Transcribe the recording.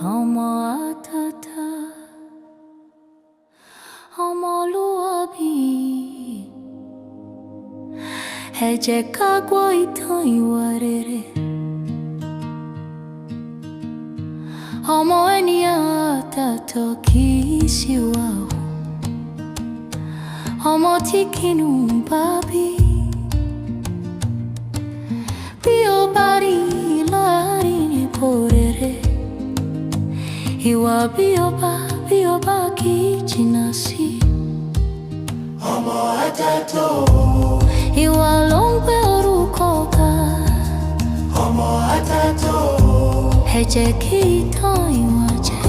ọmọ àtàtà, ọmọlúwàbí. Ẹ jẹ́ ká gbọ́ ìtàn ìwà rere. Ọmọ ènìyàn àtàtà kì í ṣìwà hù, ọmọ tí kìnnú bá bí. Bí o bá rí láàrin ipò rere, ìwà bí o bá kì í jìnnà sí. Ọmọ àtàtà, ìwà ló ń gbé orúkọ ga. ọmọ àtàtà, Ẹ jẹ́ kí ìtàn ìwà jẹ́